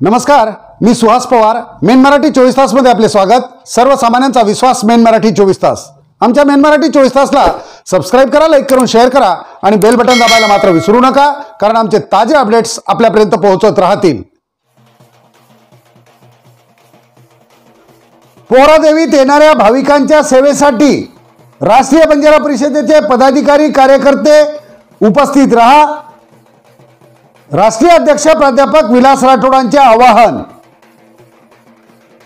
नमस्कार, मी सुहास पवार. मेन मराठी 24 तासमध्ये आपले स्वागत. सर्वसामान्यांचा विश्वास मेन मराठी 24 तास. आमच्या मेन मराठी 24 तासला सबस्क्राइब करा, लाईक करून शेअर करा आणि बेल बटन दाबायला मात्र विसरू नका, कारण आमचे ताजे अपडेट्स आपल्यापर्यंत पोहोचत राहतील. पोहरादेवीत येणाऱ्या भाविकांच्या सेवेसाठी राष्ट्रीय बंजारा परिषदेचे पदाधिकारी कार्यकर्ते उपस्थित रहा. राष्ट्रीय अध्यक्ष प्राध्यापक विलास राठोडांचे आवाहन.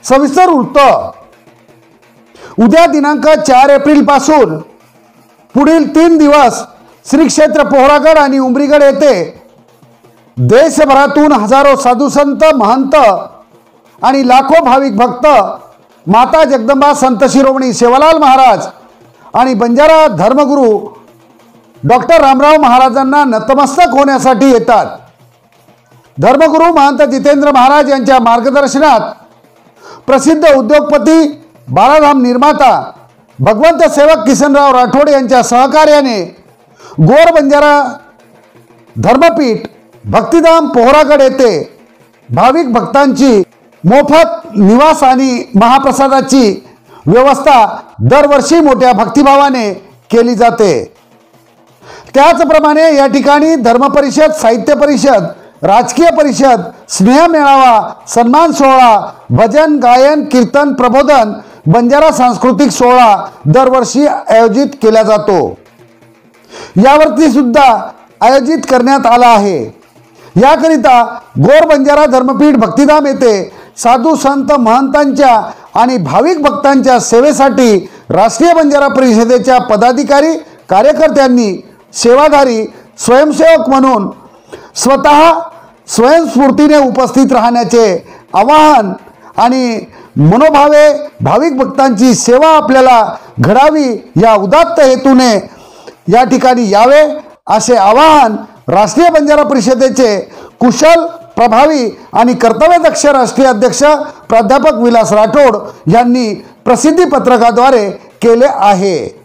सविस्तर वृत्त. उद्या दिनांक 4 एप्रिल पासून पुढील 3 दिवस श्री क्षेत्र पोहरागड आणि उमरीगड येथे देशभरातून हजारो साधू संत, महंत आणि लाखो भाविक भक्त माता जगदंबा संत शिरोमणी सेवालाल महाराज आणि बंजारा धर्मगुरू डॉक्टर रामराव महाराजांना नतमस्तक होण्यासाठी येतात. धर्मगुरू महंत जितेंद्र महाराज यांच्या मार्गदर्शनात प्रसिद्ध उद्योगपती, बाळाधाम निर्माता भगवंत सेवक किसनराव राठोड यांच्या सहकार्याने गोर बंजारा धर्मपीठ भक्तिधाम पोहरागड येथे भाविक भक्तांची मोफत निवास आणि महाप्रसादाची व्यवस्था दरवर्षी मोठ्या भक्तिभावाने केली जाते. त्याचप्रमाणे या ठिकाणी धर्मपरिषद, साहित्य परिषद, राजकीय परिषद, स्नेह मेळावा, सन्मान सोहळा, भजन, गायन, कीर्तन, प्रबोधन, बंजारा सांस्कृतिक सोहळा दरवर्षी आयोजित केला जातो. यावरती सुद्धा आयोजित करण्यात आला आहे. याकरिता गोर बंजारा धर्मपीठ भक्तिधाम येथे साधू संत, महंतांच्या आणि भाविक भक्तांच्या सेवेसाठी राष्ट्रीय बंजारा परिषदेच्या पदाधिकारी कार्यकर्त्यांनी सेवाधारी स्वयंसेवक म्हणून स्वतः स्वयंस्फूर्तीने उपस्थित राहण्याचे आवाहन आणि मनोभावे भाविक भक्तांची सेवा आपल्याला घडावी या उदात्त हेतूने या ठिकाणी यावे असे आवाहन राष्ट्रीय बंजारा परिषदेचे कुशल, प्रभावी आणि कर्तव्यदक्ष राष्ट्रीय अध्यक्ष प्राध्यापक विलास राठोड यांनी प्रसिद्धी पत्रकाद्वारे केले आहे.